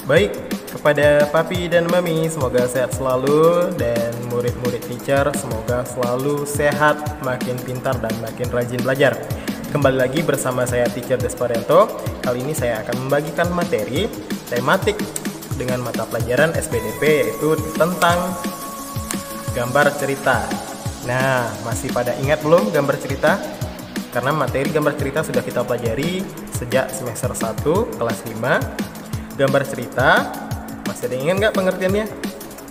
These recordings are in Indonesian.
Baik, kepada papi dan mami semoga sehat selalu, dan murid-murid teacher semoga selalu sehat, makin pintar dan makin rajin belajar. Kembali lagi bersama saya Teacher Desparianto. Kali ini saya akan membagikan materi tematik dengan mata pelajaran SPDP, yaitu tentang gambar cerita. Nah, masih pada ingat belum gambar cerita? Karena materi gambar cerita sudah kita pelajari sejak semester 1 kelas 5. Gambar cerita, masih ada yang ingat nggak pengertiannya?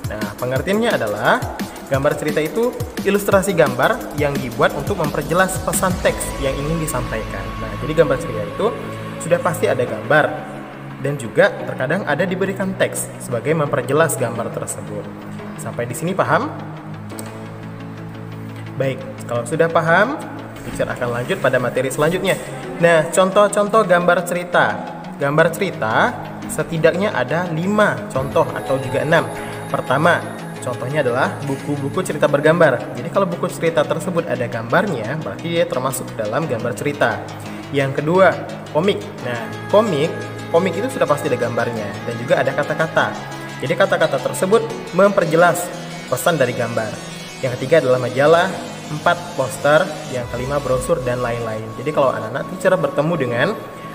Nah, pengertiannya adalah gambar cerita itu ilustrasi gambar yang dibuat untuk memperjelas pesan teks yang ingin disampaikan. Nah, jadi gambar cerita itu sudah pasti ada gambar dan juga terkadang ada diberikan teks sebagai memperjelas gambar tersebut. Sampai di sini paham? Baik, kalau sudah paham, teacher akan lanjut pada materi selanjutnya. Nah, contoh-contoh gambar cerita. Gambar cerita setidaknya ada 5 contoh atau juga 6. Pertama, contohnya adalah buku-buku cerita bergambar. Jadi kalau buku cerita tersebut ada gambarnya, berarti dia termasuk dalam gambar cerita. Yang kedua, komik. Nah, komik itu sudah pasti ada gambarnya dan juga ada kata-kata. Jadi kata-kata tersebut memperjelas pesan dari gambar. Yang ketiga adalah majalah, 4 poster, yang kelima brosur dan lain-lain. Jadi kalau anak-anak teacher bertemu dengan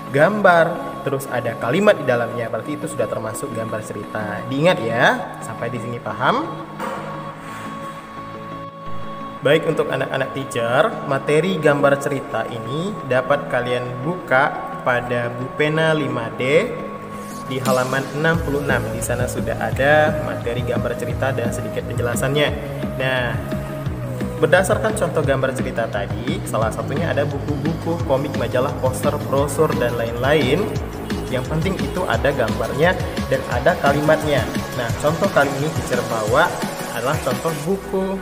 gambar terus ada kalimat di dalamnya, berarti itu sudah termasuk gambar cerita. Diingat ya, sampai di sini paham? Baik, untuk anak-anak teacher, materi gambar cerita ini dapat kalian buka pada buku pena 5D di halaman 66. Di sana sudah ada materi gambar cerita dan sedikit penjelasannya. Nah, berdasarkan contoh gambar cerita tadi, salah satunya ada buku-buku, komik, majalah, poster, brosur, dan lain-lain. Yang penting itu ada gambarnya dan ada kalimatnya. Nah, contoh kali ini teacher bawa adalah contoh buku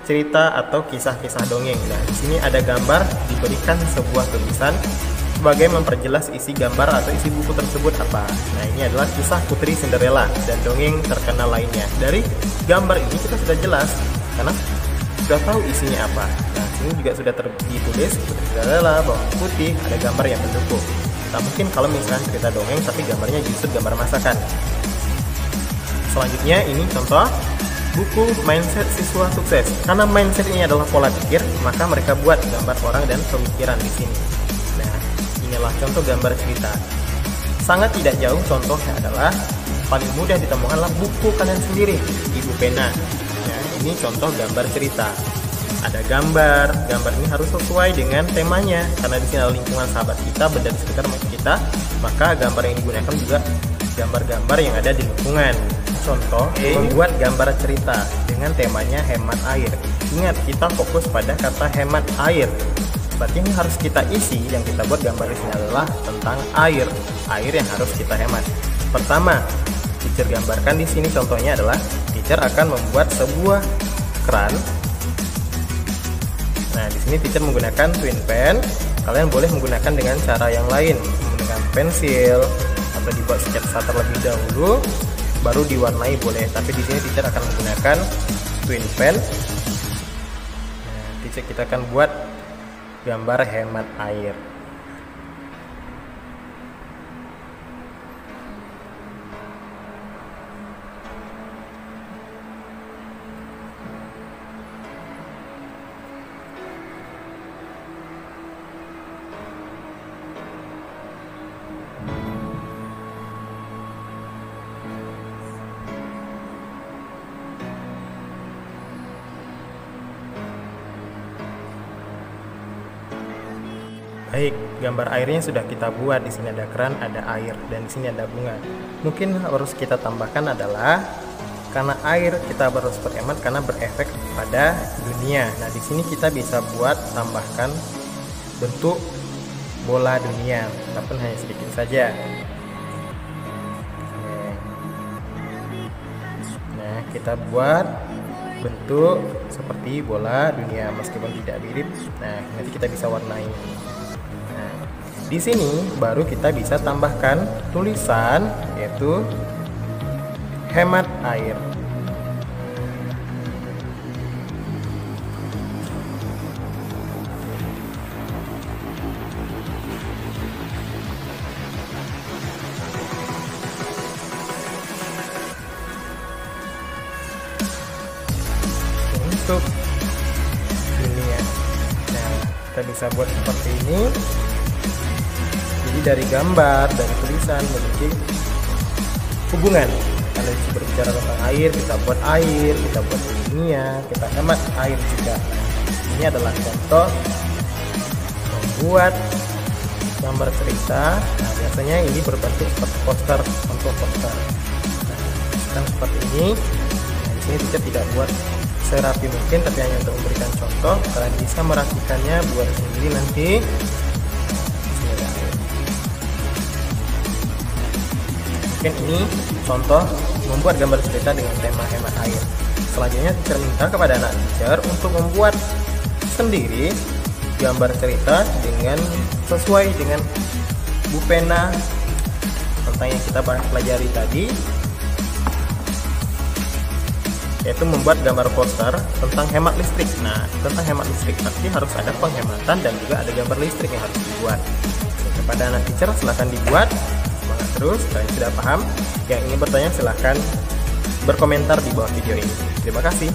cerita atau kisah-kisah dongeng. Nah, di sini ada gambar, diberikan sebuah tulisan sebagai memperjelas isi gambar atau isi buku tersebut apa. Nah, ini adalah kisah Putri Cinderella dan dongeng terkenal lainnya. Dari gambar ini kita sudah jelas karena sudah tahu isinya apa. Nah, sini juga sudah ditulis Putri Cinderella, bawang putih, ada gambar yang mendukung. Nah, mungkin kalau misalnya cerita dongeng tapi gambarnya justru gambar masakan. Selanjutnya ini contoh buku Mindset Siswa Sukses. Karena mindset ini adalah pola pikir, maka mereka buat gambar orang dan pemikiran di sini. Nah, inilah contoh gambar cerita. Sangat tidak jauh contohnya adalah paling mudah ditemukanlah buku kalian sendiri, Ibu Pena. Nah, ini contoh gambar cerita. Ada gambar ini harus sesuai dengan temanya, karena di sini ada lingkungan sahabat kita, benda di sekitar kita, maka gambar yang digunakan juga gambar-gambar yang ada di lingkungan. Contoh, membuat gambar cerita dengan temanya hemat air. Ingat, kita fokus pada kata hemat air. Berarti yang harus kita isi, yang kita buat gambar di sini adalah tentang air yang harus kita hemat. Pertama, teacher gambarkan di sini contohnya adalah teacher akan membuat sebuah keran. Nah, di sini teacher menggunakan twin pen. Kalian boleh menggunakan dengan cara yang lain, menggunakan pensil atau dibuat sketsa terlebih dahulu, baru diwarnai boleh. Tapi di sini teacher akan menggunakan twin pen. Nah, teacher kita akan buat gambar hemat air. Baik, gambar airnya sudah kita buat. Di sini ada keran, ada air, dan di sini ada bunga. Mungkin harus kita tambahkan adalah karena air kita harus berhemat karena berefek pada dunia. Nah, di sini kita bisa buat tambahkan bentuk bola dunia, walaupun hanya sedikit saja. Nah, kita buat bentuk seperti bola dunia meskipun tidak mirip. Nah, nanti kita bisa warnai. Di sini baru kita bisa tambahkan tulisan, yaitu hemat air. berbentuk ini ya. Nah, kita bisa buat seperti ini. Jadi dari gambar, dari tulisan memiliki hubungan. Kalau berbicara tentang air, kita buat air, kita buat kimia, kita hemat air juga. Ini adalah contoh membuat gambar cerita. Nah, biasanya ini berbentuk seperti poster, contoh poster. Nah, seperti ini. Nah, di sini teacher tidak buat serapi mungkin, tapi hanya untuk memberikan contoh. Kalian bisa merapikannya buat sendiri nanti. Mungkin ini contoh membuat gambar cerita dengan tema hemat air. Selanjutnya teacher minta kepada anak teacher untuk membuat sendiri gambar cerita dengan sesuai dengan buku pena tentang yang kita pelajari tadi, yaitu membuat gambar poster tentang hemat listrik. Nah, tentang hemat listrik pasti harus ada penghematan dan juga ada gambar listrik yang harus dibuat. Kepada anak teacher silahkan dibuat. Semangat terus. Kalian sudah paham? Yang ingin bertanya silahkan berkomentar di bawah video ini. Terima kasih.